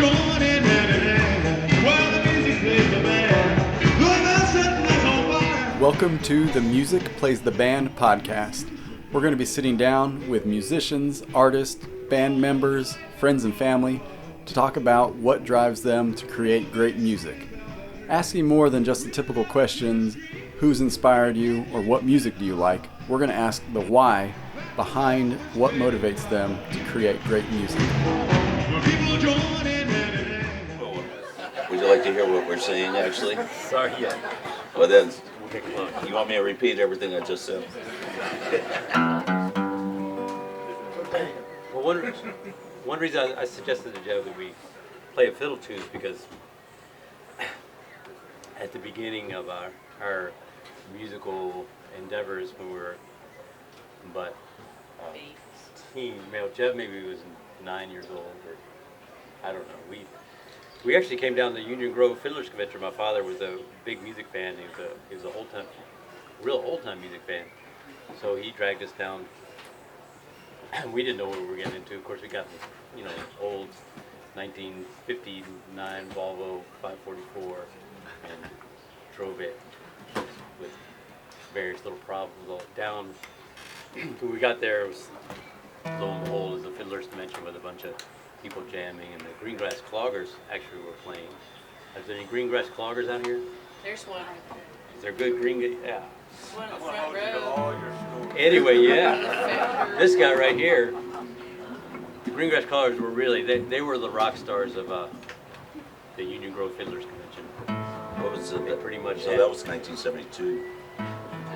join in hand in hand while the music plays the band. Lord, I'm setting us on fire. Welcome to the Music Plays the Band podcast. We're going to be sitting down with musicians, artists, band members, friends, and family to talk about what drives them to create great music. Asking more than just the typical questions, who's inspired you or what music do you like, we're going to ask the why behind what motivates them to create great music. People join in hand in hand. Would you like to hear what we're saying, actually? Sorry, yeah. Well, then, you want me to repeat everything I just said? Well, one reason I suggested to Jeb that we play a fiddle tune is because at the beginning of our musical endeavors when we were but teen, Jeb maybe was 9 years old, or I don't know. We actually came down to Union Grove Fiddlers Convention. My father was a big music fan. He was a real old time music fan. So he dragged us down, and we didn't know what we were getting into. Of course, we got this, old 1959 Volvo 544 and drove it with various little problems all down. When we got there, it was, lo and behold, it was a Fiddlers Convention with a bunch of people jamming, and the Greengrass Cloggers actually were playing. Is there any Greengrass Cloggers out here? There's one right there. Is there good green? Yeah. There's one in the front row. Anyway, yeah. This guy right here, the Greengrass Cloggers were really, they were the rock stars of the Union Grove Fiddlers Convention. What was it? They pretty much So had- that was 1972.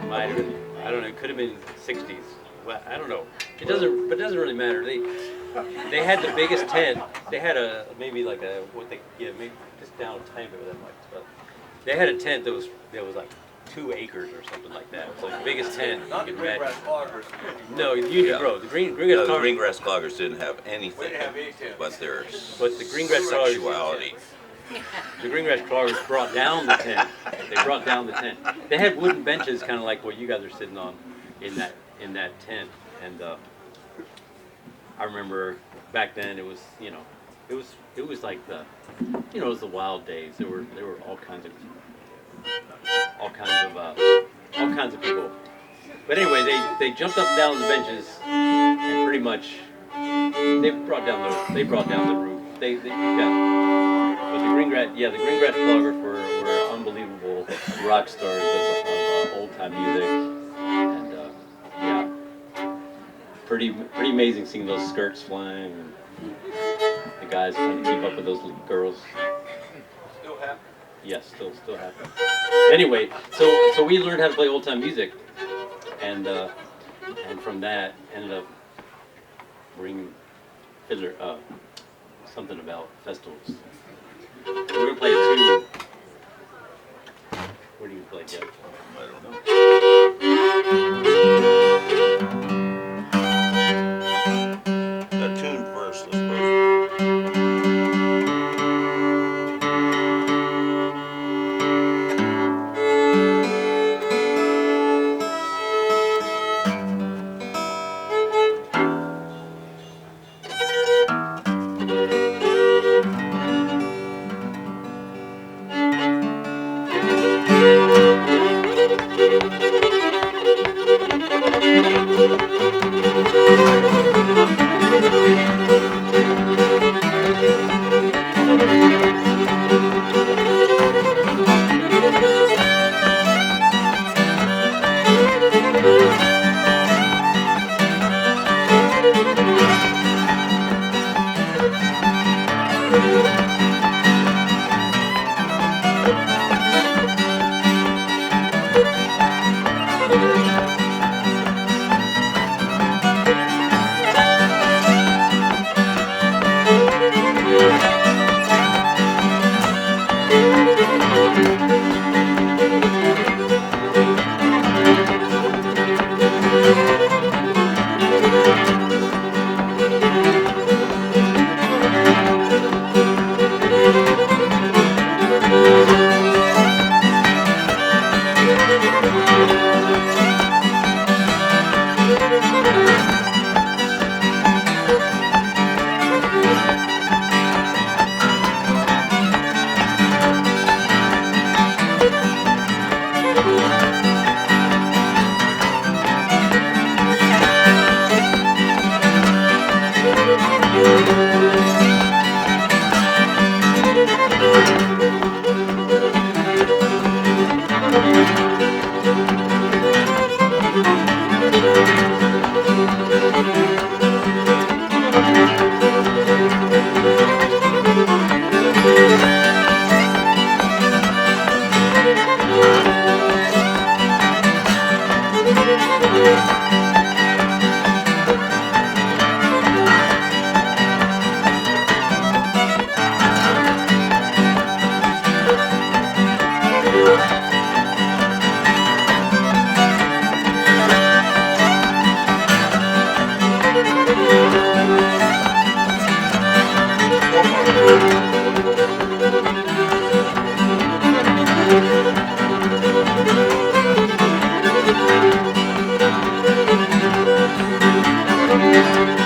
Might have been, I don't know, it could have been 60s. Well, I don't know. But it doesn't really matter. They had the biggest tent. They had maybe just down a tiny bit of that much. But they had a tent that was like 2 acres or something like that. It was like the biggest tent you could imagine. No, Union Grove. The Greengrass The Cloggers. Greengrass Cloggers didn't have anything but their But the Greengrass Cloggers. sexuality. The Greengrass Cloggers brought down the tent. They brought down the tent. They had wooden benches, kind of like what you guys are sitting on in that tent. And I remember back then it was like it was the wild days. There were all kinds of people. But anyway, they jumped up and down the benches and pretty much they brought down the roof. But the Greengrass Cloggers were unbelievable rock stars of old time music, and pretty amazing seeing those skirts flying and the guys trying to keep up with those girls. Still happen? Yes, still happen. Anyway, so we learned how to play old time music, and from that ended up bringing fiddler something about festivals. We're gonna play a tune. What do you play, Jeb? I don't know. The tune first, let's go.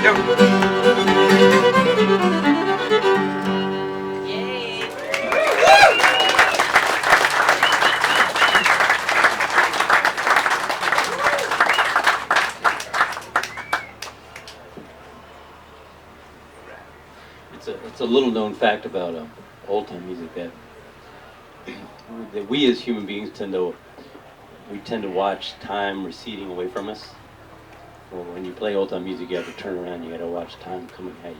Yay. It's a little known fact about old time music that we as human beings tend to watch time receding away from us. Well, when you play old time music, you have to turn around. You got to watch time coming at you,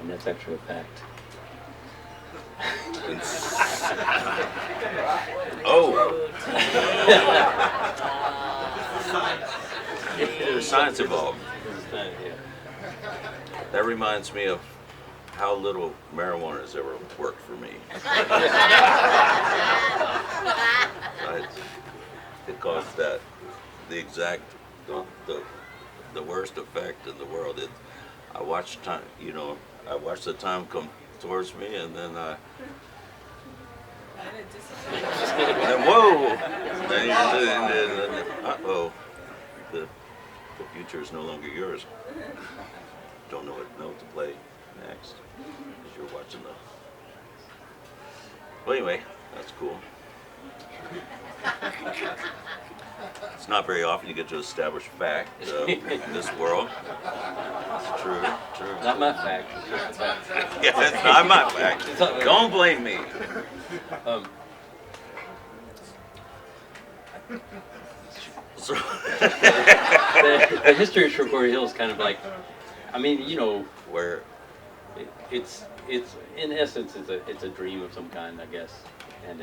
and that's actually a fact. Oh. There's science involved. Yeah. That reminds me of how little marijuana has ever worked for me. It caused the worst effect in the world. I watched time, I watched the time come towards me, and then and whoa, uh-oh, the future is no longer yours. Don't know what to play next, because you're watching the. Well, anyway, that's cool. It's not very often you get to establish fact in this world. It's true. Not my fact. It's just a fact. Yeah, it's not my fact. Don't blame me. So, The history of Shakori Hills kind of like, I mean, where it's in essence it's a dream of some kind, I guess, and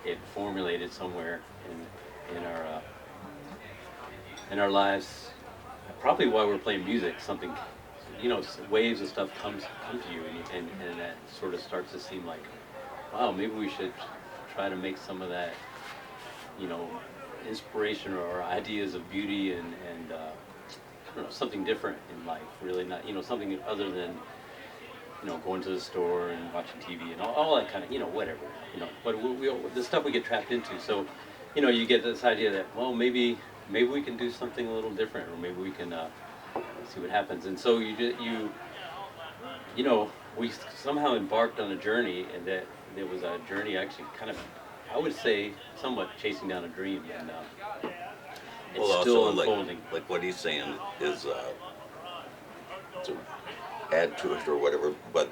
it formulated somewhere in our lives, probably while we're playing music. Something, waves of stuff come to you, and that sort of starts to seem like, wow, maybe we should try to make some of that, inspiration or ideas of beauty and I don't know, something different in life. Really not, something other than, going to the store and watching TV and all that kind of, whatever, But the stuff we get trapped into. So, you get this idea that, well, maybe we can do something a little different, or maybe we can see what happens. And so we somehow embarked on a journey, and that it was a journey actually kind of, I would say, somewhat chasing down a dream, and it's well, still also unfolding. like what he's saying is to add to it or whatever, but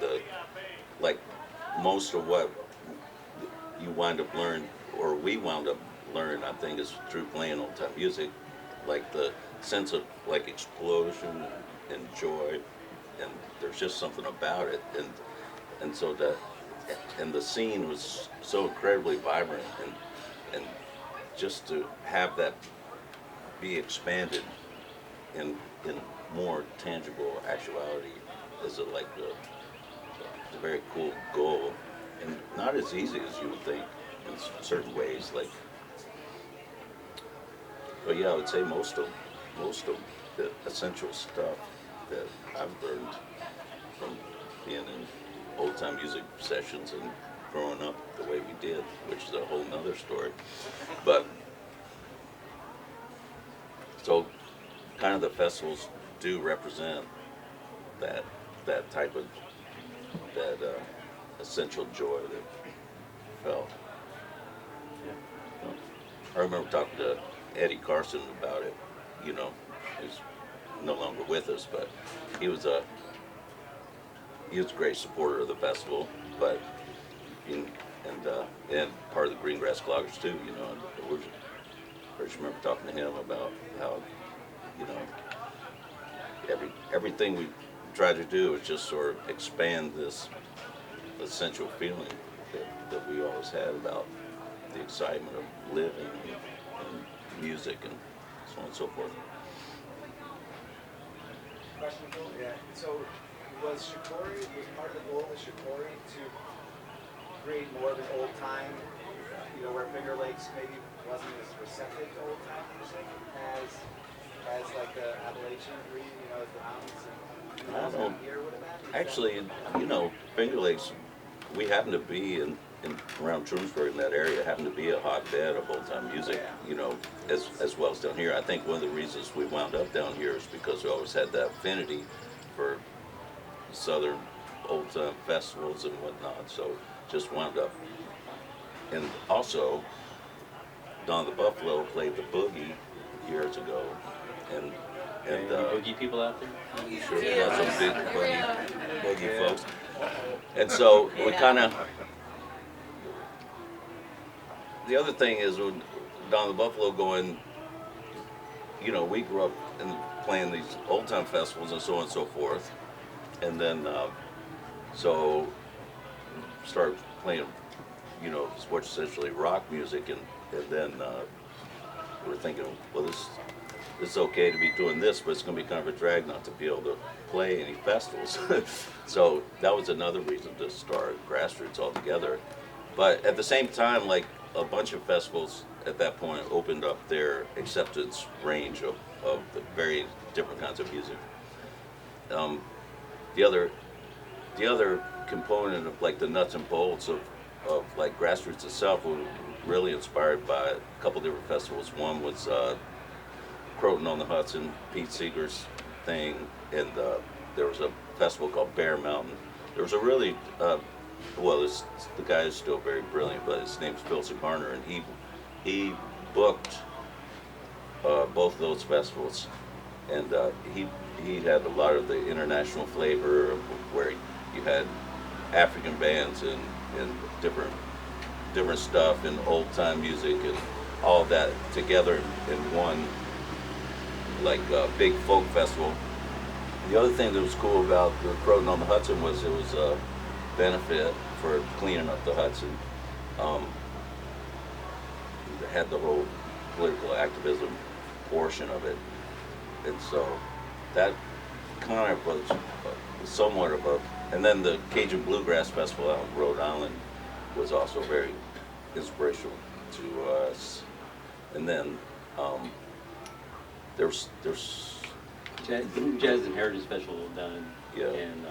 most of what you wind up learning, or we wound up learning, I think, is through playing old time music, like the sense of like explosion and joy, and there's just something about it, and so that, and the scene was so incredibly vibrant, and just to have that be expanded in more tangible actuality is a very cool goal, and not as easy as you would think in certain ways. But yeah, I would say most of the essential stuff that I've learned from being in old time music sessions and growing up the way we did, which is a whole nother story. But so kind of the festivals do represent that type of essential joy that felt. I remember talking to Eddie Carson about it. He's no longer with us, but he was a great supporter of the festival, but and part of the Green Grass Cloggers too. I just remember talking to him about how everything we try to do is just sort of expand this essential feeling that we always had about the excitement of living and music and so on and so forth. Question, yeah. So was part of the goal of Shakori to create more of an old time, where Finger Lakes maybe wasn't as receptive to old time music as like the Appalachian region, as the mountains and I don't know. here would have been? Actually, Finger Lakes, we happen to be in around Trumansburg in that area happened to be a hotbed of old time music, you know, as well as down here. I think one of the reasons we wound up down here is because we always had that affinity for southern old time festivals and whatnot. So just wound up. And also, Don the Buffalo played the boogie years ago, and Any boogie people out there? sure we got some big boogie folks. And so we kind of. The other thing is when Don the Buffalo going, you know, we grew up playing these old time festivals and so on and so forth, and then so started playing, you know, what's essentially rock music, and then we were thinking, well, this is okay to be doing this, but it's going to be kind of a drag not to be able to play any festivals. So that was another reason to start GrassRoots altogether. But at the same time, like a bunch of festivals at that point opened up their acceptance range of the very different kinds of music. The other component of like the nuts and bolts of like GrassRoots itself was really inspired by a couple different festivals. One was Croton on the Hudson, Pete Seeger's thing, and there was a festival called Bear Mountain. There was a really the guy is still very brilliant, but his name's Phil Garner, and he booked both of those festivals, and he had a lot of the international flavor where you had African bands and different stuff and old time music and all of that together in one like big folk festival. The other thing that was cool about the Croton on the Hudson was it was a benefit for cleaning up the Hudson. It had the whole political activism portion of it, and so that kind of was somewhat of a. And then the Cajun Bluegrass Festival out in Rhode Island was also very inspirational to us. And then there's Jazz and Heritage Festival down Yeah. in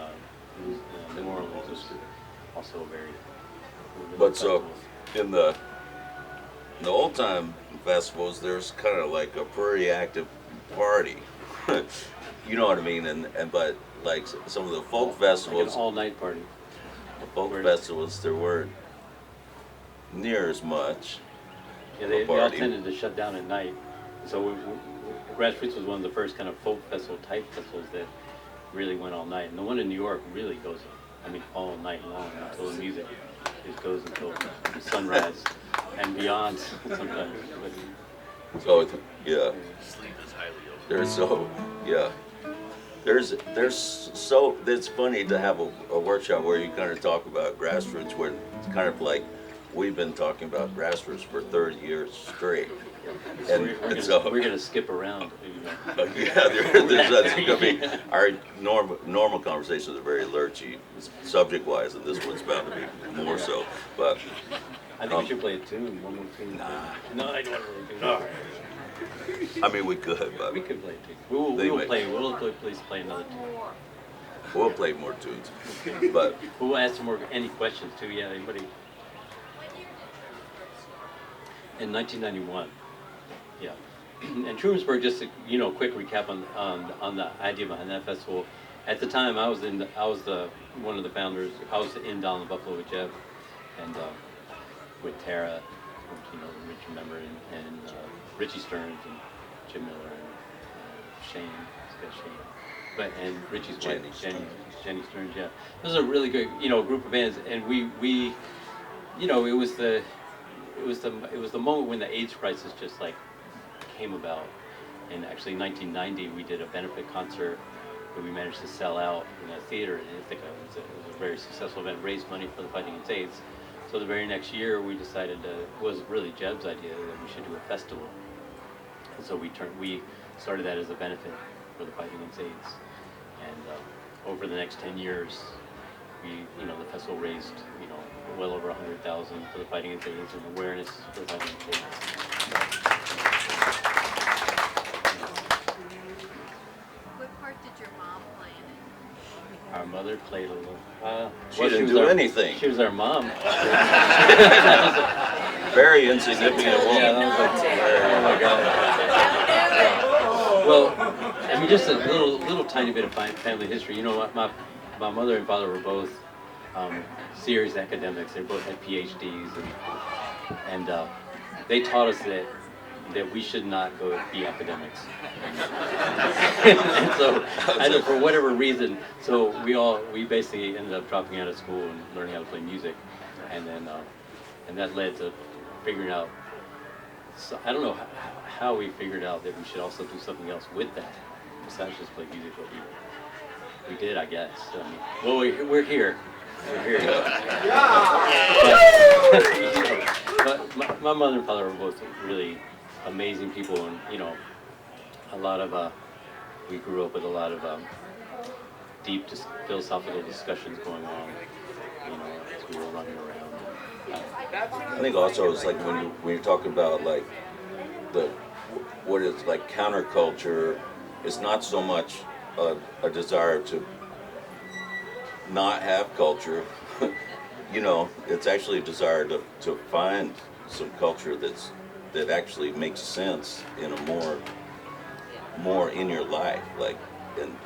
New Orleans was also very. But so in the old time festivals, there's kind of like a pretty active party. You know what I mean? And but like some of the folk festivals, Like an all-night party. the folk festivals, there weren't near as much. Yeah, of they a all party. tended to shut down at night. So GrassRoots was one of the first kind of folk festival type festivals that really went all night. And the one in New York really goes, I mean, all night long until the music just goes until sunrise and beyond sometimes. But, So yeah, there's so it's funny to have a workshop where you kind of talk about GrassRoots, where it's kind of like we've been talking about GrassRoots for 30 years straight. And we're gonna skip around. You know. that's gonna be our normal conversations are very lurchy subject-wise, and this one's bound to be more so. But I think we should play a tune, one more tune. No, I don't want to do that. I mean, we could, but We could play a tune. We'll please play another tune. we'll play more tunes. But We'll ask some more, any questions too, yeah, anybody? In 1991, yeah. And Trumansburg, just a quick recap on the idea behind that festival. At the time, I was one of the founders. I was in Don the Buffalo with Jeb and with Tara, the Rich remember, and Richie Stearns and Jim Miller and Shane, and Richie's wife, Jenny Stearns. Yeah, it was a really good group of bands, and we it was the moment when the AIDS crisis just like came about. And actually in 1990 we did a benefit concert that we managed to sell out in a theater, and I think it was a very successful event, raised money for the fighting against AIDS. So the very next year we decided it was really Jeb's idea that we should do a festival. And so we started that as a benefit for the fighting against AIDS. And over the next 10 years, the festival raised, well over 100,000 for the fighting against AIDS and awareness for the fighting against AIDS. What part did your mom play in it? mother played a little. She didn't was do anything. She was our mom. Very insignificant Yeah, woman. that was like, oh my God. Well, I mean, just a little tiny bit of family history. You know, my mother and father were both serious academics. They both had PhDs, and they taught us that we should not go be academics. And so, I know for whatever reason, so we basically ended up dropping out of school and learning how to play music, and then and that led to figuring out. So I don't know how we figured out that we should also do something else with that besides just play music. But we did, I guess. I mean, well, we're here. We're here. But my mother and father were both really amazing people, and you know, a lot of we grew up with a lot of deep philosophical discussions going on. You know, as we were running around. I think also it's like when you're talking about like what is like counterculture, it's not so much a desire to not have culture. You know, it's actually a desire to find some culture that actually makes sense in a more in your life, like and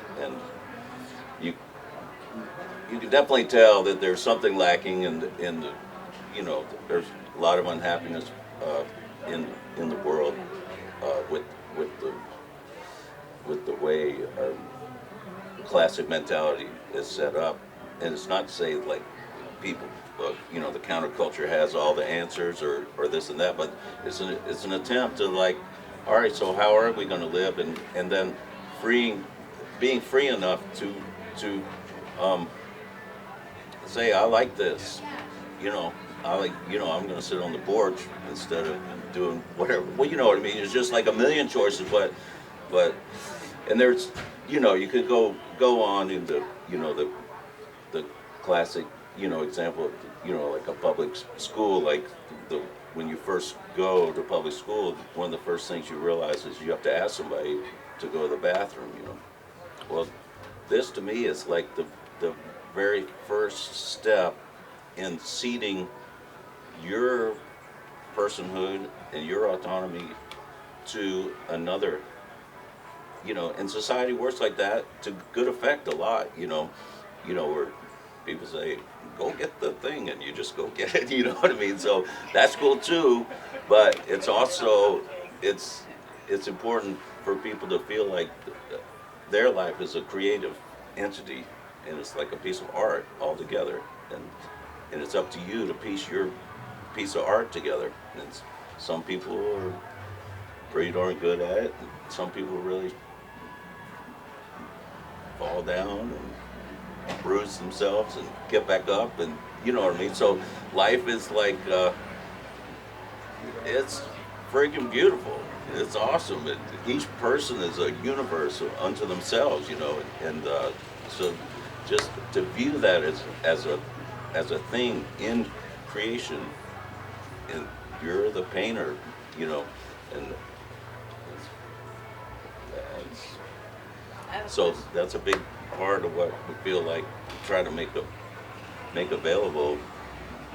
you can definitely tell that there's something lacking in the you know, there's a lot of unhappiness in the world with the way our classic mentality is set up, and it's not to say like people, you know, the counterculture has all the answers or this and that, but it's an attempt to like, all right, so how are we going to live, and then being free enough to say I like this, you know. I'm going to sit on the porch instead of doing whatever. Well, you know what I mean. It's just like a million choices, but, and there's, you know, you could go on into, you know, the classic, you know, example of, you know, like a public school, like when you first go to public school, one of the first things you realize is you have to ask somebody to go to the bathroom, you know. Well, this to me is like the very first step in seeding your personhood and your autonomy to another, you know, and society works like that to good effect a lot, you know, where people say, go get the thing, and you just go get it, you know what I mean? So that's cool too, but it's also, it's important for people to feel like their life is a creative entity, and it's like a piece of art altogether, and it's up to you to piece your piece of art together. And some people are pretty darn good at it, and some people really fall down and bruise themselves and get back up, and you know what I mean? So life is like, it's freaking beautiful. It's awesome. Each person is a universe unto themselves, you know, and so just to view that as a thing in creation, and you're the painter, you know, and so that's a big part of what we feel like try to make available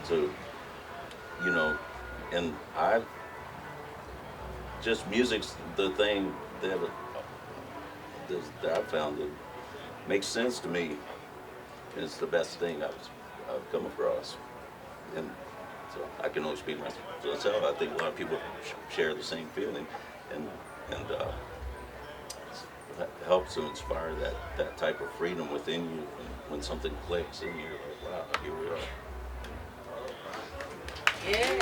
to, you know, and just music's the thing that I found that makes sense to me. It's the best thing I've come across, and so I can only speak for myself. I think a lot of people share the same feeling, and that helps to inspire that type of freedom within you. And when something clicks in you, you're like, wow, here we are. Yeah.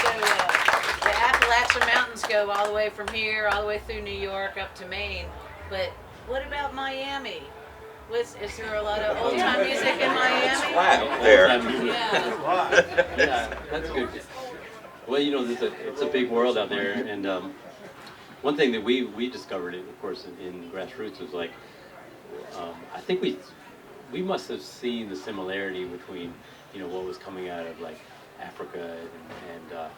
So the Appalachian Mountains go all the way from here, all the way through New York up to Maine. But what about Miami? Is there a lot of old time music in It's Miami? flat there. Yeah. Yeah, that's good. Well, you know, it's a big world out there, and one thing that we discovered, of course, in GrassRoots was like, I think we must have seen the similarity between, you know, what was coming out of like Africa and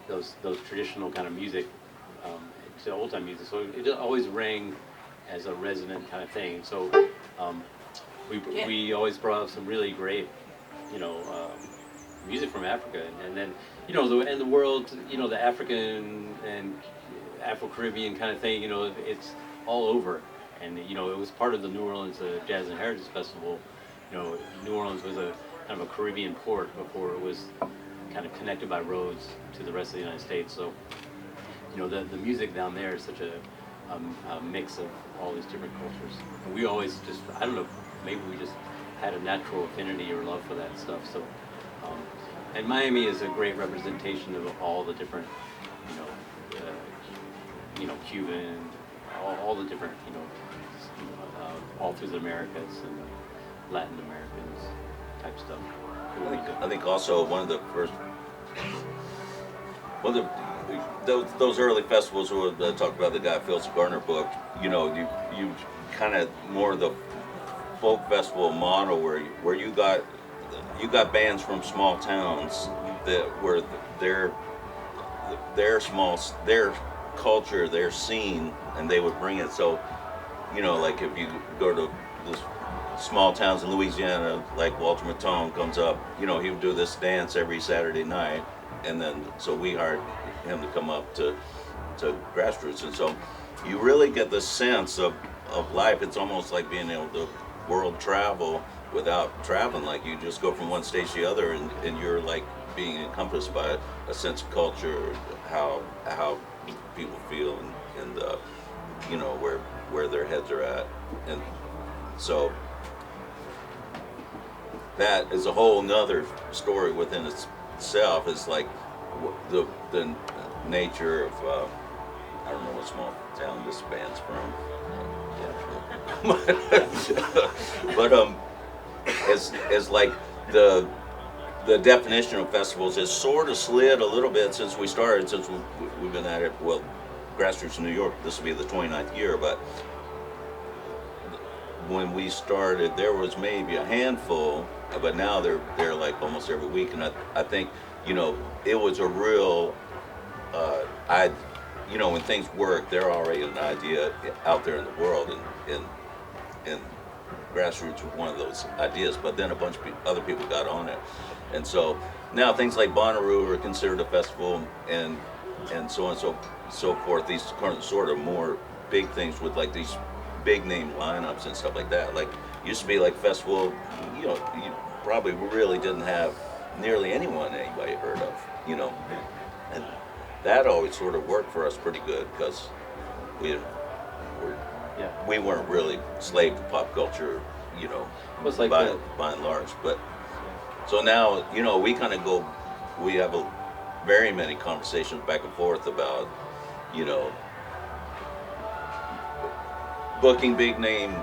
those traditional kind of music to old time music. So it always rang as a resonant kind of thing. So Yeah. we always brought up some really great, music from Africa, and then the world, the African and Afro-Caribbean kind of thing, it's all over, and it was part of the New Orleans Jazz and Heritage Festival. New Orleans was a kind of a Caribbean port before it was kind of connected by roads to the rest of the United States. So the music down there is such a mix of all these different cultures. And we always just, I don't know, maybe we just had a natural affinity or love for that stuff. So, and Miami is a great representation of all the different, Cuban, all the different, all through the Americas and Latin Americans type stuff. I think also one of the first, those early festivals who talked about the guy Phil Garner book, you kind of more the folk festival model where you got bands from small towns that were their culture, their scene, and they would bring it. So, like if you go to the small towns in Louisiana, like Walter Matone comes up, he would do this dance every Saturday night, and then so we hired him to come up to GrassRoots, and so you really get the sense of life. It's almost like being able to world travel without traveling. Like you just go from one stage to the other, and you're like being encompassed by a sense of culture, how people feel, and where their heads are at, and so that is a whole nother story within itself. It's like the nature of I don't know what small town this band's from, but it's like the definition of festivals has sort of slid a little bit since we started, since we've been at it. Well, GrassRoots in New York, this will be the 29th year, but when we started, there was maybe a handful, but now they're like almost every week, and I think it was a real when things work, they're already an idea out there in the world, and GrassRoots was one of those ideas, but then a bunch of other people got on it, and so now things like Bonnaroo are considered a festival, and so on and so forth. These sort of more big things with like these big name lineups and stuff like that. Like used to be like festival, you probably really didn't have nearly anyone anybody heard of, and that always sort of worked for us pretty good because we weren't really slave to pop culture, It was like by and large. But so now, we kind of we have very many conversations back and forth about, booking big name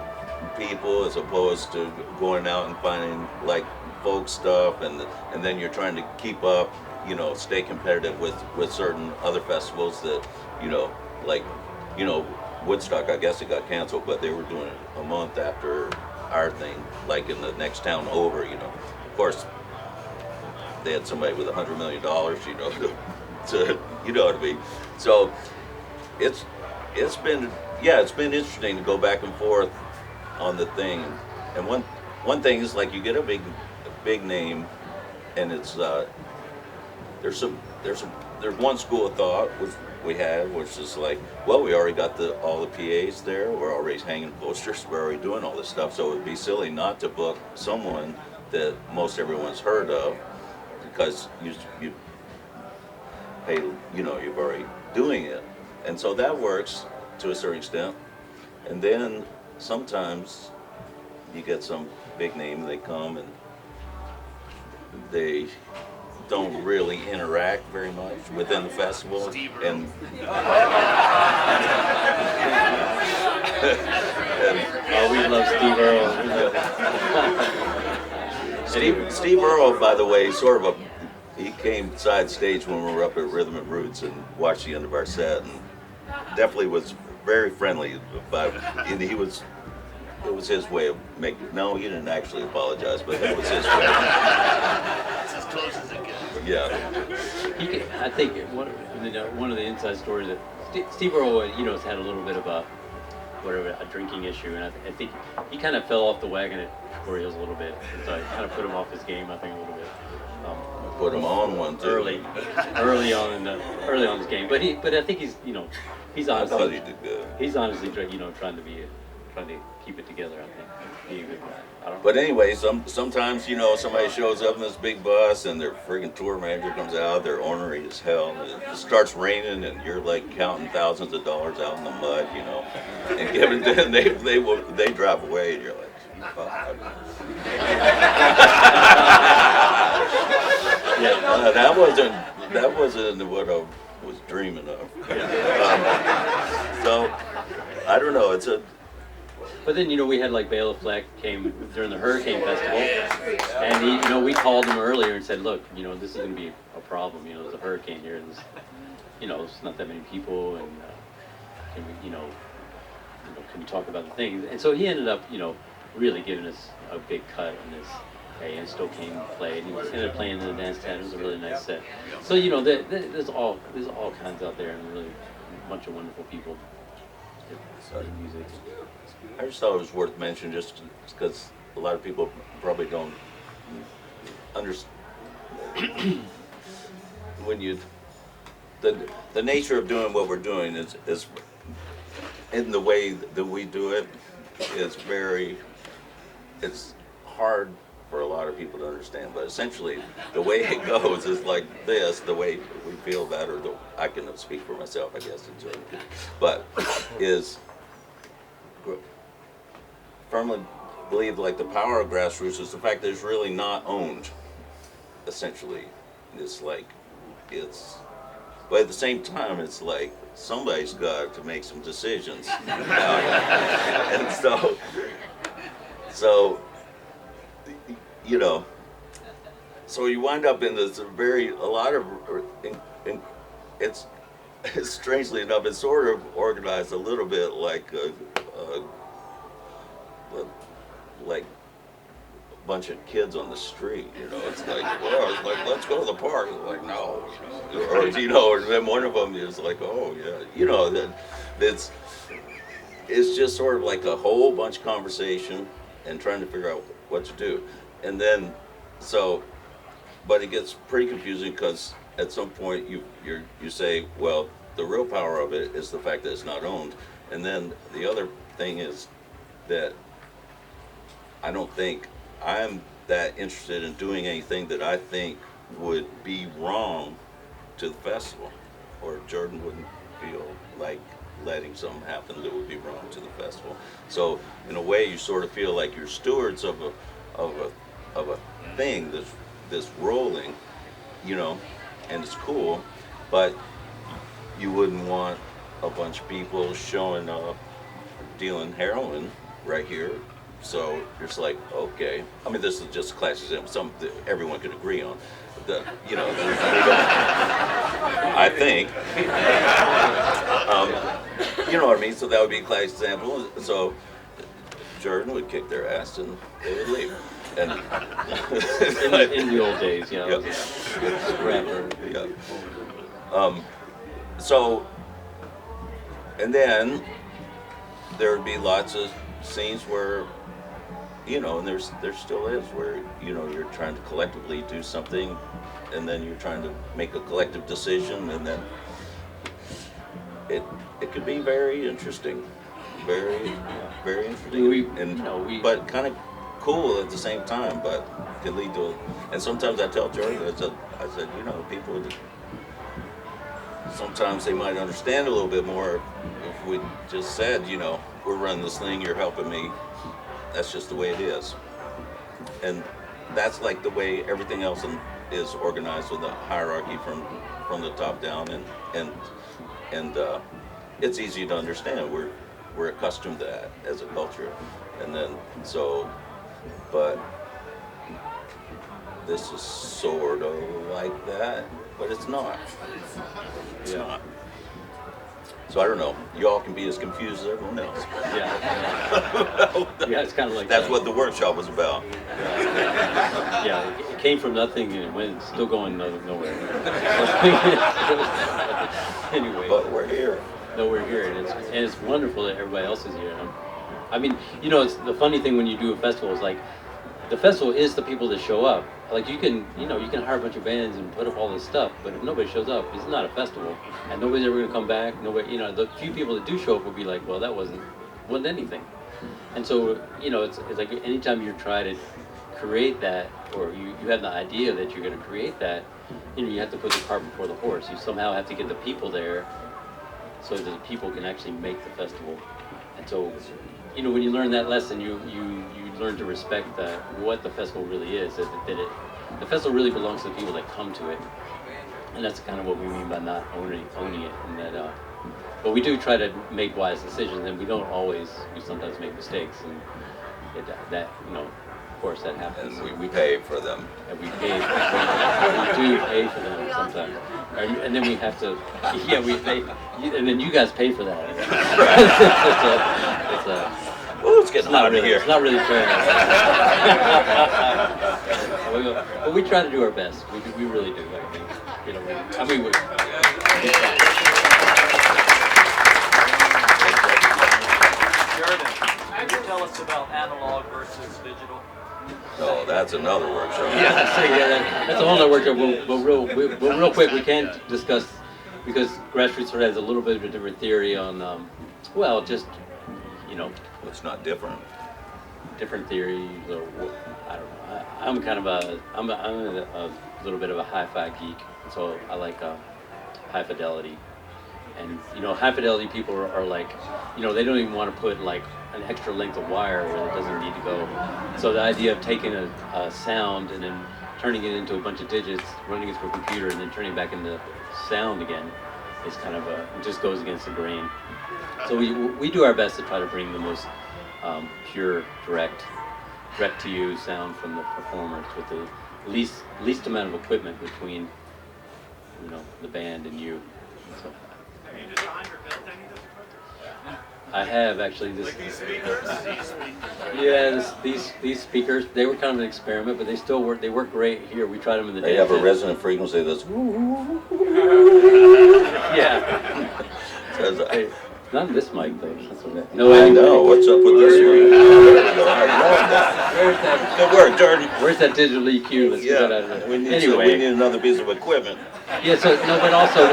people as opposed to going out and finding like folk stuff, and then you're trying to keep up, stay competitive with certain other festivals that, like, Woodstock, I guess it got canceled, but they were doing it a month after our thing, like in the next town over, Of course, they had somebody with $100 million, to what I mean? So it's been interesting to go back and forth on the thing. And one thing is like you get a big name, and it's there's one school of thought which we had, which is like, well, we already got all the PAs there, we're already hanging posters, we're already doing all this stuff, so it would be silly not to book someone that most everyone's heard of, because you pay, you're already doing it, and so that works to a certain extent. And then sometimes you get some big name, they come and they don't really interact very much within the festival. And Oh, we love Steve Earle. Steve Earle, by the way, he came side stage when we were up at Rhythm and Roots and watched the end of our set, and definitely was very friendly about it. And it was his way of making. No, he didn't actually apologize, but it was his way. It's as close as it gets. Yeah. I think one of the inside stories that Steve Earle, has had a little bit of a whatever, a drinking issue, and I think he kind of fell off the wagon at Shakori Hills a little bit, and so I kind of put him off his game, I think, a little bit. Put him on one too. Early on his game, but I think he's he's I thought he honestly did good. he's honestly trying to keep it together. I think being a good guy. I don't know. But anyway, sometimes somebody shows up in this big bus and their friggin' tour manager comes out, they're ornery as hell, and it starts raining and you're like counting thousands of dollars out in the mud, and giving them, they drive away and you're like, fuck. Yeah. That wasn't what I was dreaming of. So I don't know. But then we had like Bela Fleck came during the Hurricane Festival, and he, we called him earlier and said, look, this is going to be a problem. There's a hurricane here, and there's not that many people, and can we, can we talk about the things? And so he ended up, really giving us a big cut on this. And still came and played. He ended up playing in the dance tent. It was a really nice set. So there's all kinds out there, and really a bunch of wonderful people studying music. I just thought it was worth mentioning, just because a lot of people probably don't understand when the nature of doing what we're doing is in the way that we do it is it's hard for a lot of people to understand, but essentially the way it goes is like this, the way we feel about it, I can speak for myself, I guess, but is firmly believe like the power of grassroots is the fact that it's really not owned, essentially. But at the same time, it's like somebody's got to make some decisions about it. And so so you wind up in this it's strangely enough, it's sort of organized a little bit like a bunch of kids on the street, it's like, let's go to the park. It's like, no, or then one of them is like, oh yeah, that it's just sort of like a whole bunch of conversation and trying to figure out what to do. And then, but it gets pretty confusing because at some point you say, well, the real power of it is the fact that it's not owned. And then the other thing is that I don't think I'm that interested in doing anything that I think would be wrong to the festival, or Jordan wouldn't feel like letting something happen that would be wrong to the festival. So in a way, you sort of feel like you're stewards of a thing that's rolling, and it's cool, but you wouldn't want a bunch of people showing up dealing heroin right here. So it's like, okay, I mean, this is just a classic example, something that everyone could agree on. I think. You know what I mean? So that would be a classic example. So Jordan would kick their ass and they would leave. And in the old days, yeah. Rapper. Yeah. So, and then there would be lots of scenes where, and there still is, where, you're trying to collectively do something, and then you're trying to make a collective decision, and then it could be very interesting, very interesting, but kind of cool at the same time, but could lead to, and sometimes I tell Jordan, I said, people, sometimes they might understand a little bit more if we just said, we're running this thing, you're helping me. That's just the way it is. And that's like the way everything else is organized, with a hierarchy from the top down, and it's easy to understand. We're accustomed to that as a culture. And then but this is sort of like that, but it's not. It's not. So I don't know. Y'all can be as confused as everyone else. Yeah. Yeah, it's kind of like that's that. what the workshop was about. Yeah, it came from nothing and it went still going nowhere. Anyway. But we're here. nowhere here, and it's wonderful that everybody else is here. I mean, you know, it's the funny thing when you do a festival is like, the festival is the people that show up. Like you can hire a bunch of bands and put up all this stuff, but if nobody shows up, it's not a festival, and nobody's ever gonna come back. Nobody, you know, the few people that do show up will be like, well, that wasn't anything. And so, you know, it's like anytime you try to create that, or you have the idea that you're gonna create that, you know, you have to put the cart before the horse. You somehow have to get the people there, so that the people can actually make the festival. And so, you know, when you learn that lesson, you learn to respect what the festival really is. The festival really belongs to the people that come to it, and that's kind of what we mean by not owning it. And that, but we do try to make wise decisions, and we don't always. We sometimes make mistakes, and that you know, of course, that happens. And we pay for them. And we pay. We do pay for them sometimes, and then we have to. Yeah, we pay, and then you guys pay for that. it's a Ooh, it's getting hot in here. It's not really fair. But we try to do our best. We really do. I think. You know, we Could you tell us about analog versus digital? Oh, that's another workshop. That's a whole other workshop. But real quick, we can discuss, because GrassRoots sort of has a little bit of a different theory on, well, just, you know, It's not different. different theories, or I don't know. I'm kind of I'm a little bit of a hi-fi geek, so I like high fidelity. And you know, high fidelity people are like, you know, they don't even want to put like an extra length of wire where it doesn't need to go. So the idea of taking a sound and then turning it into a bunch of digits, running it through a computer, and then turning it back into sound again is kind of it just goes against the grain. So we do our best to try to bring the most pure, direct to you sound from the performers with the least amount of equipment between, you know, the band and you. So, Have you designed or built any of those equipment? I have actually this. These speakers? Yeah, these speakers, they were kind of an experiment, but they still work. They work great here. We tried them in the They dance have a tent. resonant frequency that's. Yeah. Says, Hey, not this mic though. That's okay. I know. What's up with this one? There we go. I love that. Where's that? Good work, Jordan. Where's that digital EQ? Let's get that out of there. We need Anyway, another piece of equipment. yeah. So no, but also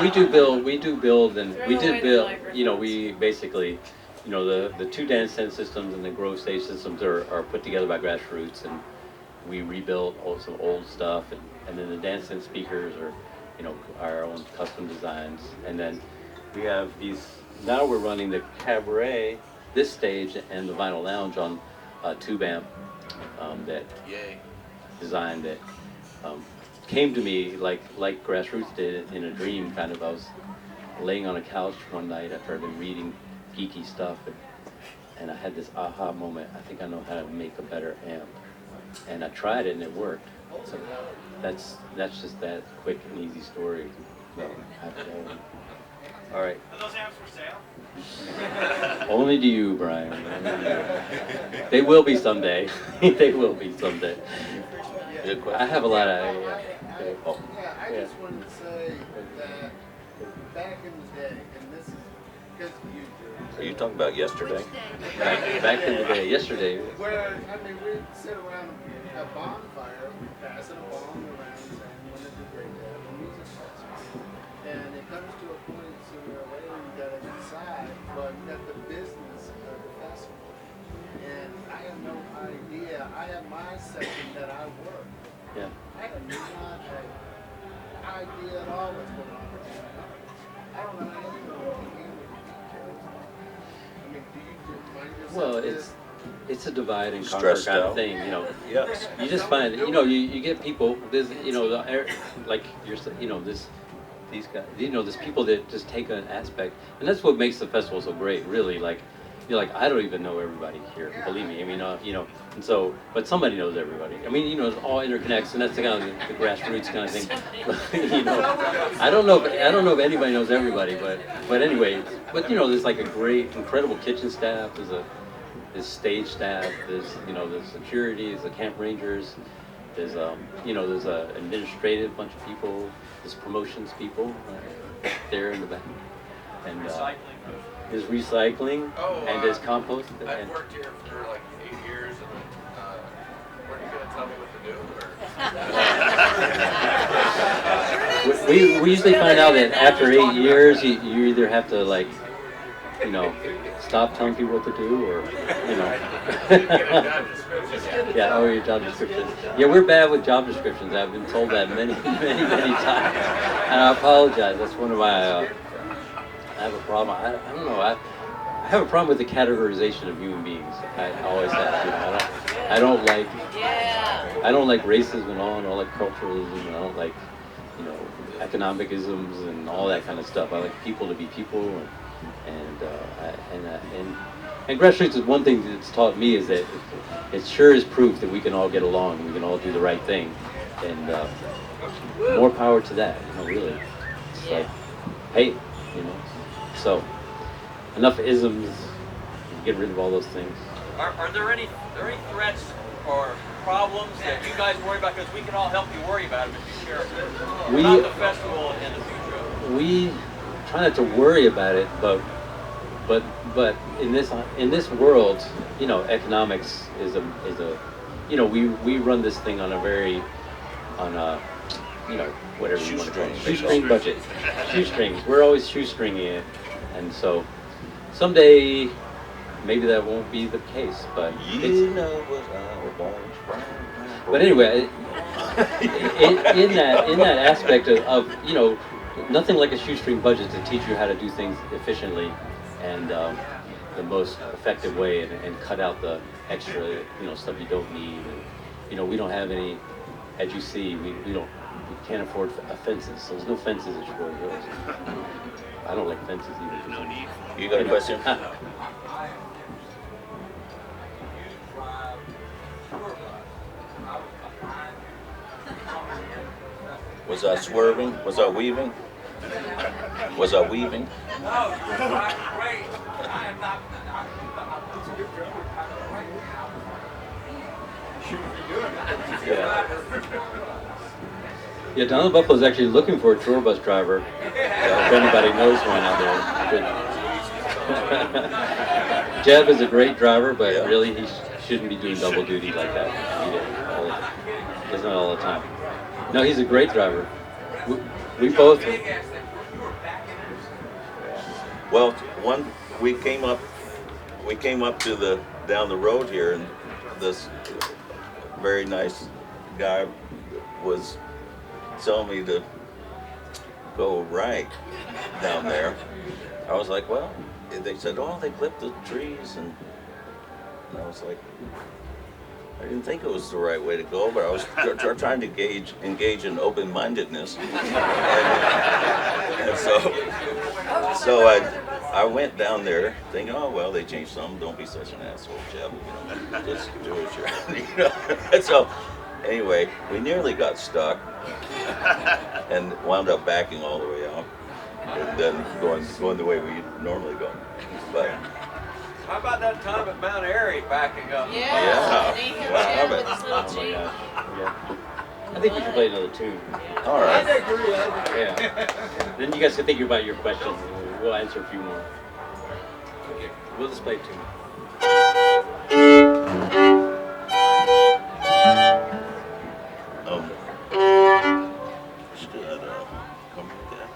we do build, and we did build. You know, we basically, you know, the two dance tent systems and the grow stage systems are put together by GrassRoots, and we rebuilt some old stuff, and then the dance tent speakers are, you know, our own custom designs, and then we have these. Now we're running the cabaret, this stage, and the vinyl lounge on tube amp that design that came to me like GrassRoots did in a dream. Kind of, I was laying on a couch one night after I'd been reading geeky stuff, and I had this aha moment. I think I know how to make a better amp, and I tried it and it worked. So that's just that quick and easy story. All right. Are those amps for sale? Only to you, Brian. Only to you. They will be someday. They will be someday. Good I question. have a lot of. Oh, Yeah, I just wanted to say that back in the day, and this is because of you, are you talking about yesterday? Back in the day, yesterday. where, I mean, we'd sit around a bonfire, passing a bong around, saying, when is it great to have a music festival? And it comes to a point sooner or later you gotta decide, well, you got the business of the festival. And I have no idea, I have my section that I work. Yeah. I have not an idea at all what's going on with the numbers. I don't know anything about the details. I mean, do you find yourself Well, it's a divide and conquer Stressed kind out. of thing, you know. Yes. You just find, you know, you get people. There's, you know, like you're, you know, these guys, you know, there's people that just take an aspect, and that's what makes the festival so great. Really, like, you're like, I don't even know everybody here. Believe me. I mean, you know, and so, but somebody knows everybody. I mean, you know, it all interconnects, and that's the kind of the GrassRoots kind of thing. You know, I don't know if anybody knows everybody, but anyway, but you know, there's like a great, incredible kitchen staff. There's stage staff. There's, you know, there's security. There's the camp rangers. There's you know, there's a administrative bunch of people. There's promotions people there in the back. and Recycling. there's recycling Oh, and there's compost. I've And worked here for like 8 years, and weren't you gonna tell me what to do? Or? we usually find out that after 8 years, you either have to like, you know, stop telling people what to do, or you know. Yeah, or your job description. Yeah, we're bad with job descriptions. I've been told that many times, and I apologize. That's one of my. I have a problem. I don't know. I have a problem with the categorization of human beings. I always have. You know, I don't like. Yeah. I don't like racism and all, and I don't like culturalism, and I don't like, you know, economic isms and all that kind of stuff. I like people to be people, and GrassRoots is one thing that's taught me is that it sure is proof that we can all get along, we can all do the right thing, and more power to that. You know, really, it's like, hey, you know, so enough isms, get rid of all those things. Are there any threats or problems that you guys worry about? Because we can all help you worry about it if you share about the festival in the future. We try not to worry about it, but in this world, you know, economics is a you know, we run this thing on a you know, whatever you want to call it, shoestring budget, shoestrings. We're always shoestringing it, and so someday maybe that won't be the case, but You know what I want. but anyway, in that aspect of you know, nothing like a shoestring budget to teach you how to do things efficiently and the most effective way, and cut out the extra, you know, stuff you don't need. And, you know, we don't have any, as you see, we can't afford fences, so there's no fences at Shakori Hills. I don't like fences either. You got a question? Was I swerving? Was I weaving? Was I weaving? Yeah, Donald Buffalo's actually looking for a tour bus driver. If anybody knows one out there. Jeb is a great driver, but really he shouldn't be doing double duty like that. He does not all the time. No, he's a great driver. We both. Well, we came up to down the road here, and this very nice guy was telling me to go right down there. I was like, well, they said, oh, they clipped the trees, and I was like, I didn't think it was the right way to go, but I was trying to engage in open-mindedness, and so I went down there thinking, oh well, they changed some. Don't be such an asshole, Jeb. You know, just do what you're. You know. And so anyway, we nearly got stuck and wound up backing all the way out, and then going the way we normally go, but. How about that time at Mount Airy backing up? Yeah. And he hit Wow. Jeb with his little Oh my Jeep. gosh. Yeah. I think we should play another tune. All right. Yeah. Then you guys can think about your questions. We'll answer a few more. Okay. We'll just play a tune. Should come with that.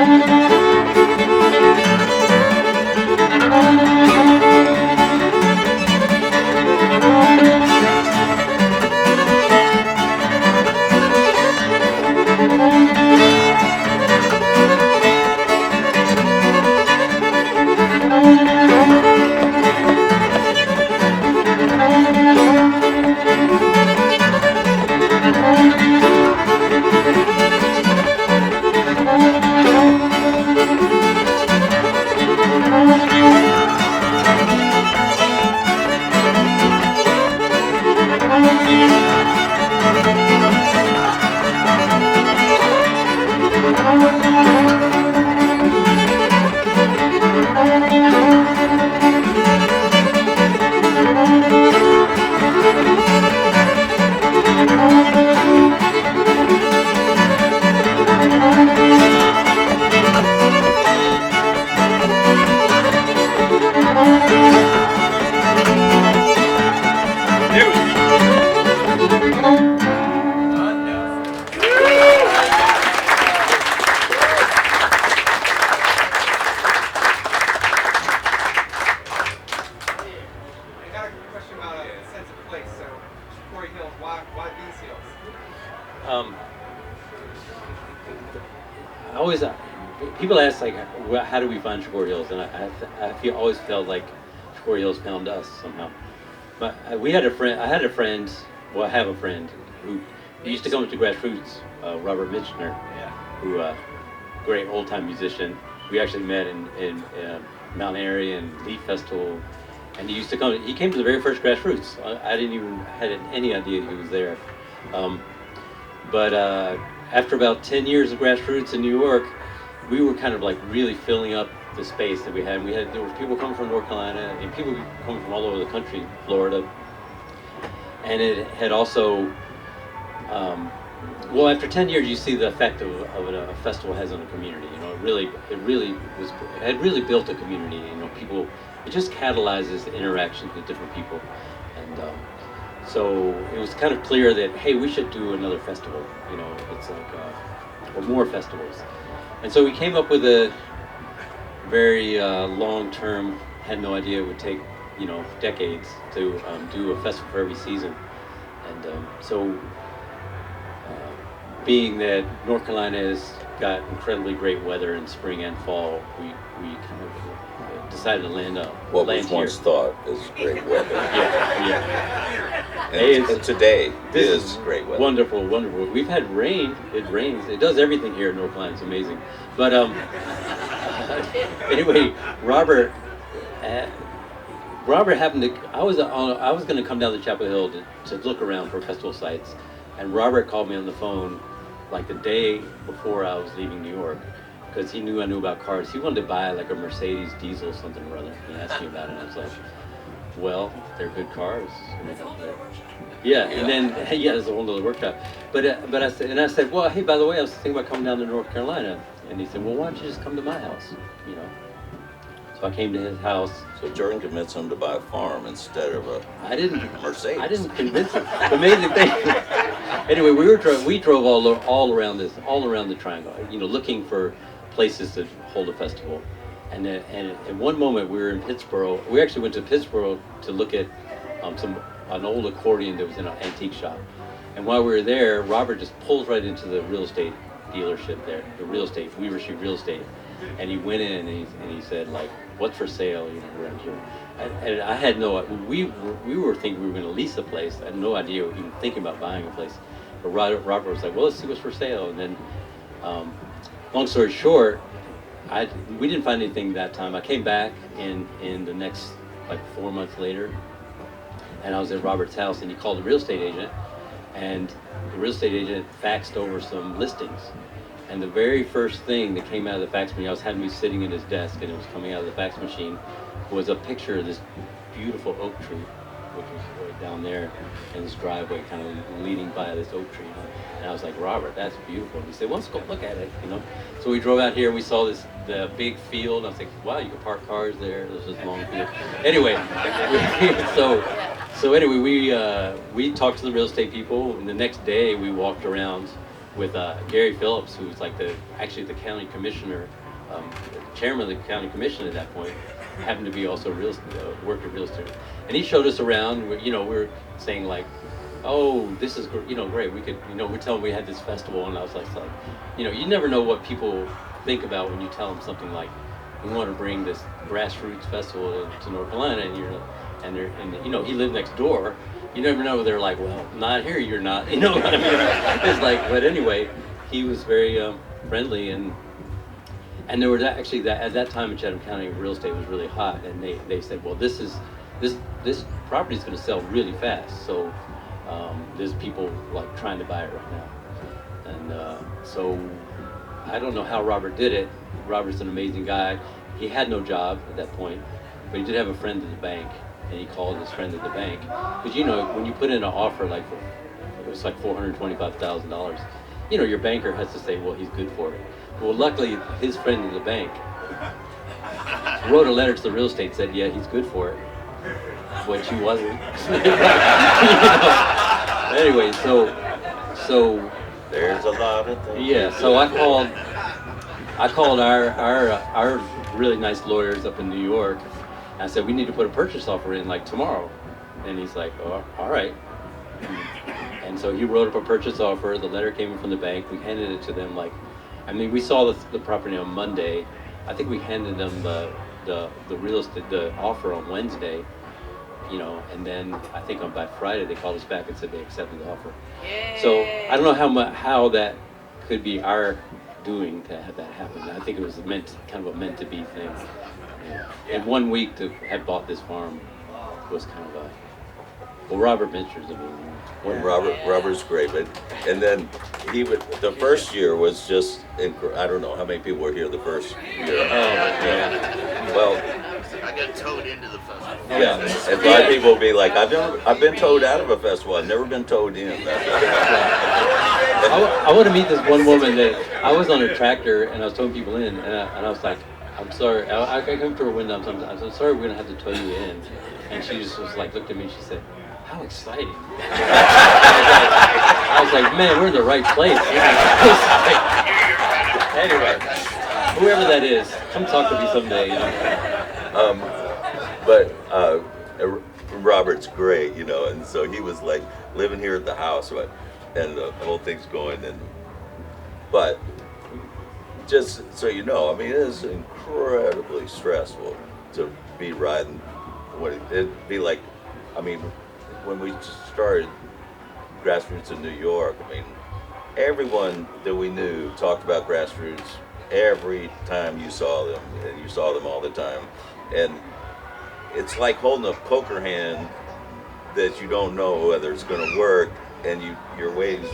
I got a question about a sense of place. So, Shakori Hills, why these hills? I always people ask like, how do we find Shakori Hills? And I always felt like Shakori Hills found us somehow. But I had a friend. Well, I have a friend who used to come to GrassRoots, Robert Mitchner, who great old time musician. We actually met in Mount Airy and Leaf Festival, and he used to come. He came to the very first GrassRoots. I didn't even had any idea he was there. But after about 10 years of GrassRoots in New York, we were kind of like really filling up the space that we had. There were people coming from North Carolina and people coming from all over the country, Florida, and it had also. Well, after 10 years, you see the effect of a festival has on a community. You know, it had really built a community. You know, people. It just catalyzes the interactions with different people, and so it was kind of clear that hey, we should do another festival. You know, it's like or more festivals, and so we came up with a very long-term. Had no idea it would take decades to do a festival for every season, and so. Being that North Carolina has got incredibly great weather in spring and fall, we kind of decided to land What land was here. once thought is great weather. Yeah. And today is great weather. Wonderful. We've had rain. It rains. It does everything here in North Carolina. It's amazing. But anyway, Robert happened to. I was going to come down to Chapel Hill to look around for festival sites, and Robert called me on the phone like the day before I was leaving New York, because he knew I knew about cars. He wanted to buy like a Mercedes diesel something or other. He asked me about it, and I was like, well, they're good cars. Yeah, and then it's a whole other workshop. But I said, well, hey, by the way, I was thinking about coming down to North Carolina, and he said, well, why don't you just come to my house, So I came to his house. So Jordan convinced him to buy a farm instead of a Mercedes. I didn't convince him. Amazing thing. Anyway, we drove all around the triangle, looking for places to hold a festival. And at one moment we were in Pittsburgh. We actually went to Pittsburgh to look at an old accordion that was in an antique shop. And while we were there, Robert just pulls right into the real estate dealership there, Weaver Street Real Estate. And he went in and he said, like, what's for sale, around here? And I had we were thinking we were going to lease a place. I had no idea, even thinking about buying a place. But Robert was like, well, let's see what's for sale. And then, long story short, we didn't find anything that time. I came back in the next, 4 months later, and I was at Robert's house, and he called the real estate agent, and the real estate agent faxed over some listings. And the very first thing that came out of the fax machine, I was having me sitting at his desk, and it was coming out of the fax machine, was a picture of this beautiful oak tree, which was right down there in this driveway, kind of leading by this oak tree. And I was like, Robert, that's beautiful. And he said, well, let's go look at it, So we drove out here, we saw the big field. I was like, wow, you can park cars there. There's this long field. Anyway, so anyway, we talked to the real estate people, and the next day we walked around with Gary Phillips, who was like actually the county commissioner, chairman of the county commission at that point, happened to be also worked at real estate, and he showed us around. We're saying like, oh, this is great. We could, we're telling we had this festival, and I was like, you never know what people think about when you tell them something like, we want to bring this GrassRoots festival to North Carolina, and he lived next door. You never know. They're like, well, not here. You're not. You know what I mean? It's like, but anyway, he was very friendly, and there was actually at that time in Chatham County, real estate was really hot, and they said, well, this property is going to sell really fast, so there's people like trying to buy it right now, and so I don't know how Robert did it. Robert's an amazing guy. He had no job at that point, but he did have a friend at the bank, and he called his friend at the bank. Because when you put in an offer like it was like $425,000, your banker has to say, well, he's good for it. Well, luckily his friend at the bank wrote a letter to the real estate, said, yeah, he's good for it, which he wasn't. Anyway, so There's a lot of things. yeah. So I called our really nice lawyers up in New York. I said, we need to put a purchase offer in like tomorrow. And he's like, oh, all right. And so he wrote up a purchase offer. The letter came in from the bank. We handed it to them we saw the property on Monday. I think we handed them the real estate, the offer on Wednesday, and then I think by Friday they called us back and said they accepted the offer. Yay. So I don't know how that could be our doing to have that happen. I think it was kind of a meant to be thing. In 1 week to have bought this farm was kind of Robert Mitchell's amazing. Robert's great, and then the first year was just I don't know how many people were here the first year. Well, I got towed into the festival. yeah, and a lot of people will be like, I've been towed out of a festival. I've never been towed in. I want to meet this one woman that I was on a tractor and I was towing people in, and I was like, I'm sorry. I come to her window. I'm so sorry. We're gonna have to tow you in, and she just was like, looked at me. and She said, how exciting. I was like, man, we're in the right place. Anyway, whoever that is, come talk to me someday. But Robert's great, and so he was like living here at the house, right, and the whole thing's going, but just so you know, it is incredibly stressful to be riding. It'd be like, when we started GrassRoots in New York, everyone that we knew talked about GrassRoots every time you saw them, and you saw them all the time. And it's like holding a poker hand that you don't know whether it's going to work, and you're waiting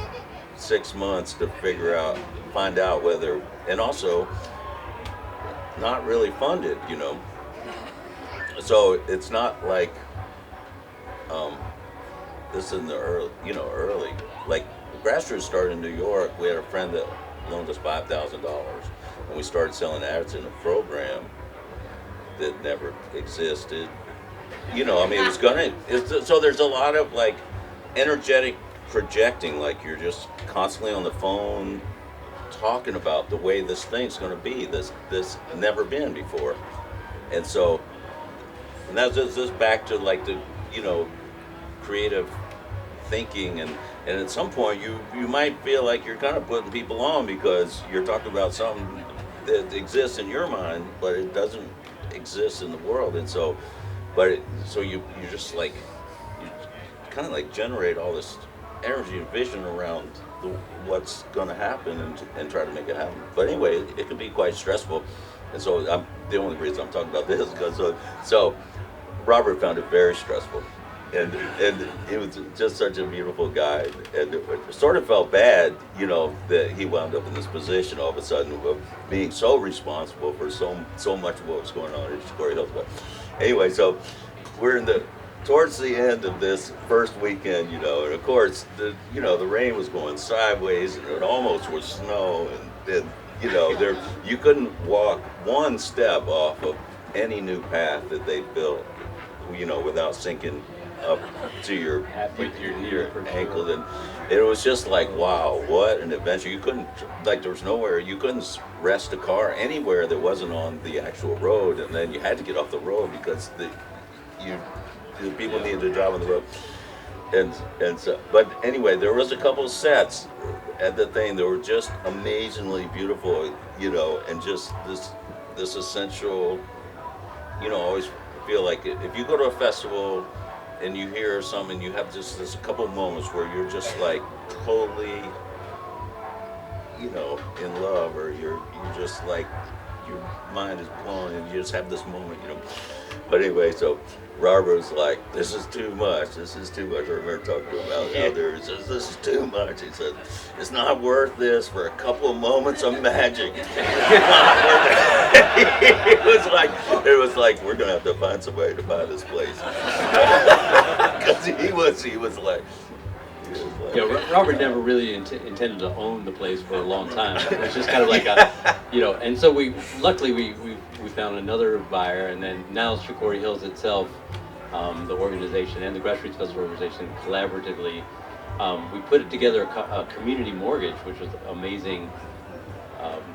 6 months to find out whether, and also not really funded, So it's not like this in the early. Like GrassRoots started in New York. We had a friend that loaned us $5,000, and we started selling ads in a program that never existed. It was so there's a lot of like energetic projecting, like you're just constantly on the phone talking about the way this thing's going to be, this never been before. And so, and that's just back to like the, creative thinking, and at some point you might feel like you're kind of putting people on because you're talking about something that exists in your mind, but it doesn't exist in the world. And so, so you just like, you kind of like generate all this energy and vision around what's going to happen and try to make it happen. But anyway, it can be quite stressful. And so the only reason I'm talking about this is because so Robert found it very stressful. And he was just such a beautiful guy, and it sort of felt bad, that he wound up in this position all of a sudden of being so responsible for so much of what was going on in Shakori Hills. But anyway, so we're towards the end of this first weekend, and of course the rain was going sideways, and it almost was snow, and you couldn't walk one step off of any new path that they built, without sinking up to your Halfway to your knee, your for sure. ankle, and it was just like, wow, what an adventure. You couldn't, like, there was nowhere, you couldn't rest a car anywhere that wasn't on the actual road, and then you had to get off the road because the people needed to drive on the road. And so, but anyway, there was a couple sets at the thing that were just amazingly beautiful, you know, and just this essential, you know, I always feel like if you go to a festival and you hear something, you have just this couple moments where you're just like totally, you know, in love, or you're just like, your mind is blown and you just have this moment, you know. But anyway, so Robert was like, this is too much. I remember talking to him out there. He says, this is too much. He said, it's not worth this for a couple of moments of magic. it was like, we're going to have to find somebody to buy this place. Because he was like, Yeah, Robert never really intended to own the place for a long time. It was just kind of like a, you know, and so luckily we found another buyer, and then now Shakori Hills itself, the organization and the GrassRoots Festival organization collaboratively, we put together a community mortgage, which was amazing.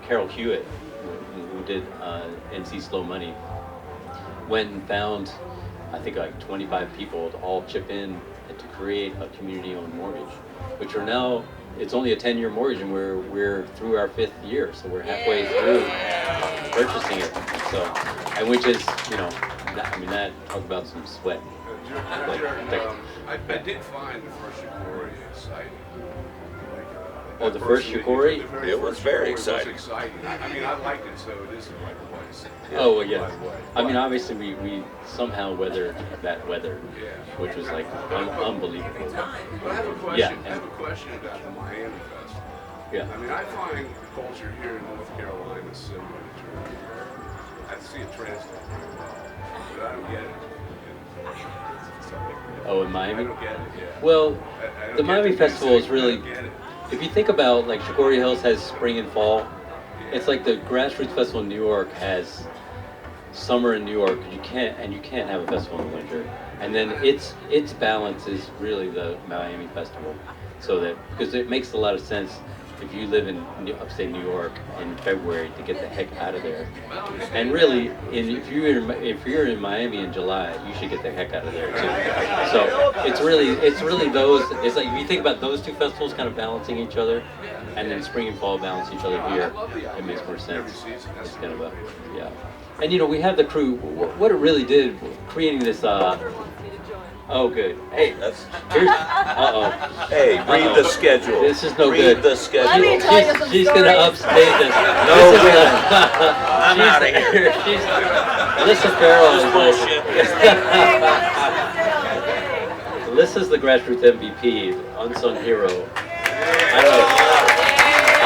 Carol Hewitt, who did NC Slow Money, went and found, I think, like 25 people to all chip in to create a community-owned mortgage, which are now, it's only a 10-year mortgage, and we're through our 5th year, so we're halfway through purchasing it. So, and which is, you know, that talk about some sweat. I did find the first Shakori exciting. Oh, the first Shakori? It was very exciting. I mean, I liked it, so it is the right place. Oh, well, yeah. I mean, obviously, we somehow weathered that weather, which was like unbelievable. But I have a question. Yeah. I have a question about the Miami Fest. Yeah. I mean, I find the culture here in North Carolina similar to Germany. I see it translate very well, but I don't get it. Oh, in I Miami? don't get it. Yeah. Well, I don't the get Miami the Festival is music, I don't really, get it. if you think about, like, Shakori Hills has spring and fall. It's like the GrassRoots Festival in New York has summer in New York. You can't have a festival in the winter. And then its balance is really the Miami Festival. So that, because it makes a lot of sense if you live in upstate New York in February to get the heck out of there. And really, if you're in Miami in July, you should get the heck out of there too. So it's really those. It's like if you think about those two festivals kind of balancing each other, and then spring and fall balance each other here, it makes more sense. It's kind of a, yeah. And you know, we have the crew. What it really did, creating this. Oh, good. Hey, here's. Hey, read the schedule. This is no read good. Read the schedule. Let me tell you some She's stories. gonna upstage us. No, I'm out of here. Alyssa Farrell is Bullshit. Alyssa's the GrassRoots MVP, unsung hero. I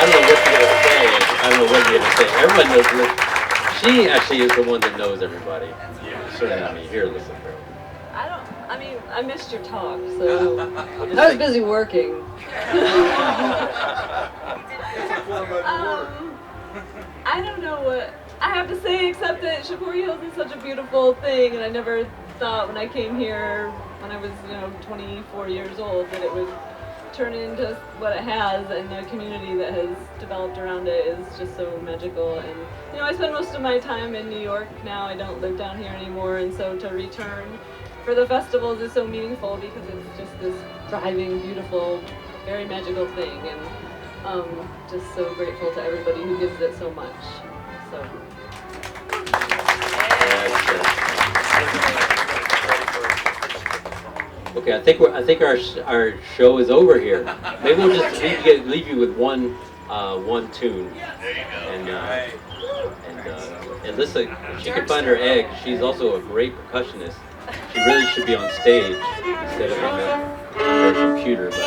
don't know what you're gonna say. I don't know what you're gonna say. Everyone knows Alyssa. She actually is the one that knows everybody. Certainly not me. Here, Alyssa Farrell. I missed your talk, so I was busy working. I don't know what I have to say except that Shakori Hills is such a beautiful thing, and I never thought when I came here when I was 24 years old that it would turn into what it has, and the community that has developed around it is just so magical. And I spend most of my time in New York now. I don't live down here anymore, and so to return for the festivals is so meaningful because it's just this thriving, beautiful, very magical thing, and just so grateful to everybody who gives it so much. So. Okay, I think our show is over here. Maybe we'll just leave you with one tune. And Alyssa, if she could find her egg, she's also a great percussionist. She really should be on stage instead of on her computer, but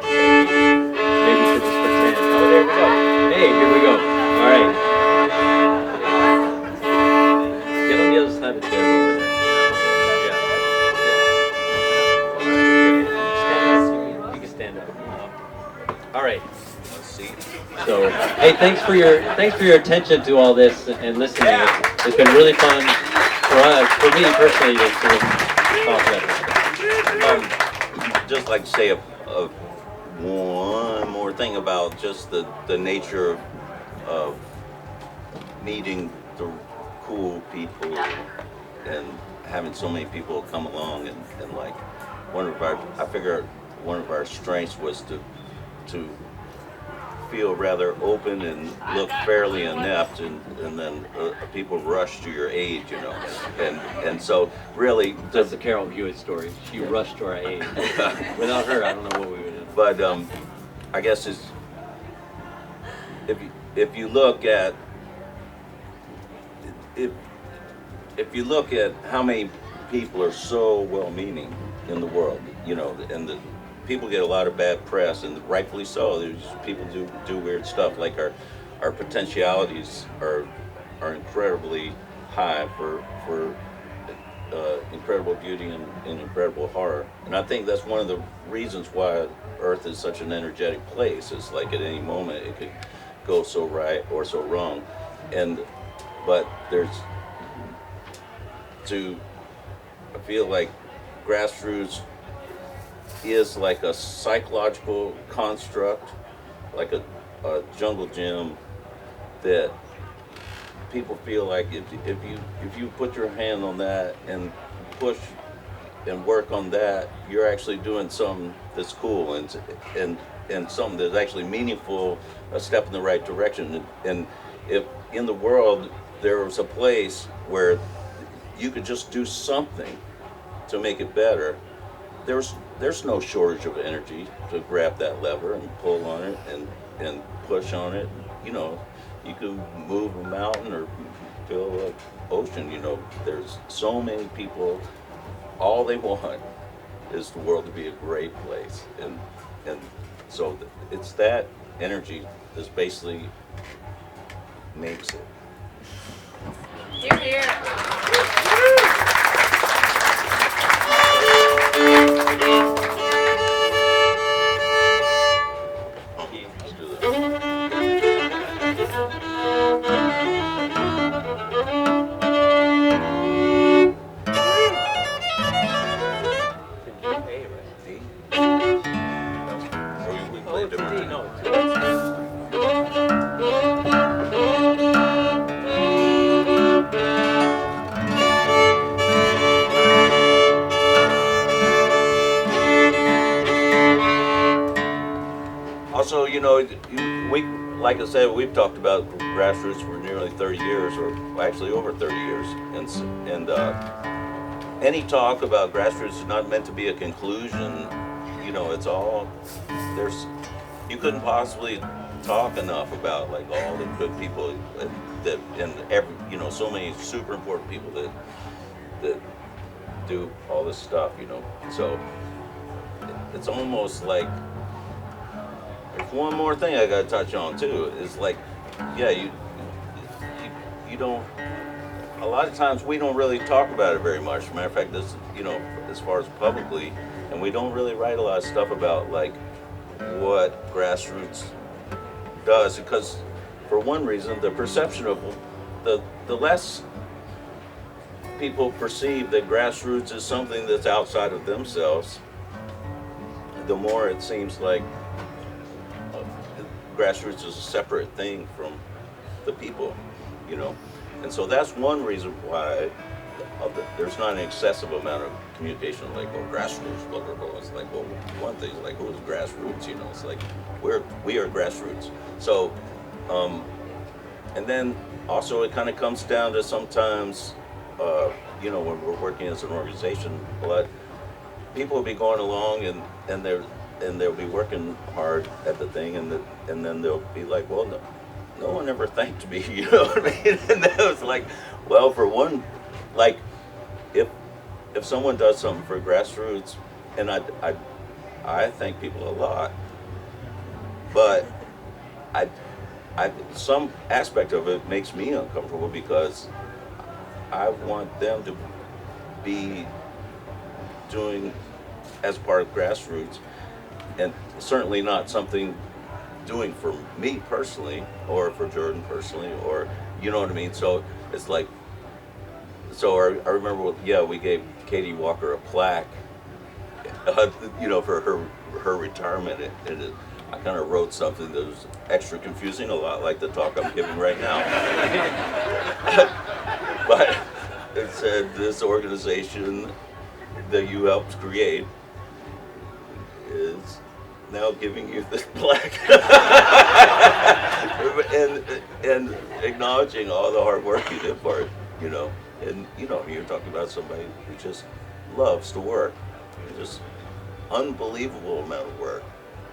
maybe we should just pretend. Oh, there we go. Hey, here we go. All right. Get on the other side of the chair over there. Yeah. You can stand up. All right. So, hey, thanks for your attention to all this and listening. It's been really fun for me personally to talk about this. Just like to say one more thing about just the nature of meeting the cool people and having so many people come along and like I figure one of our strengths was to feel rather open and look fairly inept, and then people rush to your aid, you know, and so really That's the Carol Hewitt story. She rushed to our aid. Without her, I don't know what we would do. But I guess it's if you look at how many people are so well-meaning in the world, you know, and the people get a lot of bad press, and rightfully so. There's people do weird stuff. Like our potentialities are incredibly high for incredible beauty and incredible horror. And I think that's one of the reasons why Earth is such an energetic place. It's like at any moment it could go so right or so wrong. But I feel like GrassRoots is like a psychological construct, like a jungle gym that people feel like if you put your hand on that and push and work on that, you're actually doing something that's cool and something that's actually meaningful, a step in the right direction. And if in the world there was a place where you could just do something to make it better, there's no shortage of energy to grab that lever and pull on it and push on it. You know, you can move a mountain or fill an ocean. You know, there's so many people, all they want is the world to be a great place. And so it's that energy that basically makes it. Here, here. Let's do this. Or we play different. Also, you know, like I said, we've talked about GrassRoots for nearly 30 years, or actually over 30 years. And any talk about GrassRoots is not meant to be a conclusion. You know, it's all, you couldn't possibly talk enough about like all the good people that and every, you know, so many super important people that do all this stuff, you know. So it's almost like, there's one more thing I gotta touch on too. Is like, yeah, you don't. A lot of times we don't really talk about it very much. As a matter of fact, this, you know, as far as publicly, and we don't really write a lot of stuff about like what GrassRoots does, because for one reason, the perception of the less people perceive that GrassRoots is something that's outside of themselves, the more it seems like GrassRoots is a separate thing from the people, you know. And so that's one reason why there's not an excessive amount of communication, like, well, GrassRoots, blah, blah, blah. It's like, well, one thing is like, who's GrassRoots, you know? It's like, we are GrassRoots. So, and then also it kind of comes down to sometimes, you know, when we're working as an organization, but people will be going along and they'll be working hard at the thing, and then they'll be like, well, no one ever thanked me, you know what I mean? And that was like, well, for one, like, if someone does something for GrassRoots, and I thank people a lot, but some aspect of it makes me uncomfortable, because I want them to be doing as part of GrassRoots, and certainly not something doing for me personally, or for Jordan personally, or, you know what I mean? So it's like, so I remember, yeah, we gave Katie Walker a plaque for her retirement. I kind of wrote something that was extra confusing, a lot like the talk I'm giving right now. But it said this organization that you helped create is now giving you this plaque. and acknowledging all the hard work you did for it, And you're talking about somebody who just loves to work. Just unbelievable amount of work.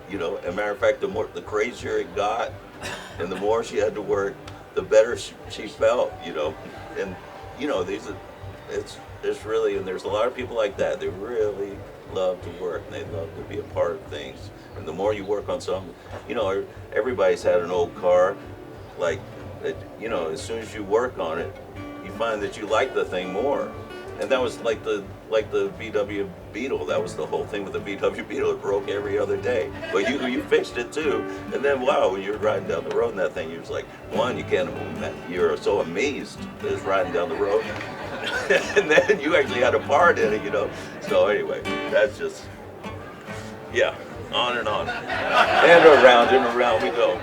As a matter of fact, the crazier it got and the more she had to work, the better she felt, And it's really, and there's a lot of people like that. They really love to work and they love to be a part of things. And the more you work on something, everybody's had an old car, like, as soon as you work on it, you find that you like the thing more. And that was like the VW Beetle. That was the whole thing with the VW Beetle. It broke every other day. But you fixed it too. And then wow, when you're riding down the road in that thing, you're just like, one, you're so amazed that it's riding down the road. And then you actually had a part in it, So anyway, that's just, yeah, on and on. And around we go.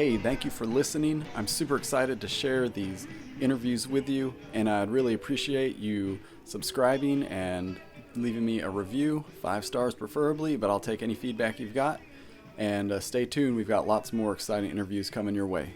hey, thank you for listening. I'm super excited to share these interviews with you, and I'd really appreciate you subscribing and leaving me a review, 5 stars preferably, but I'll take any feedback you've got. And stay tuned, we've got lots more exciting interviews coming your way.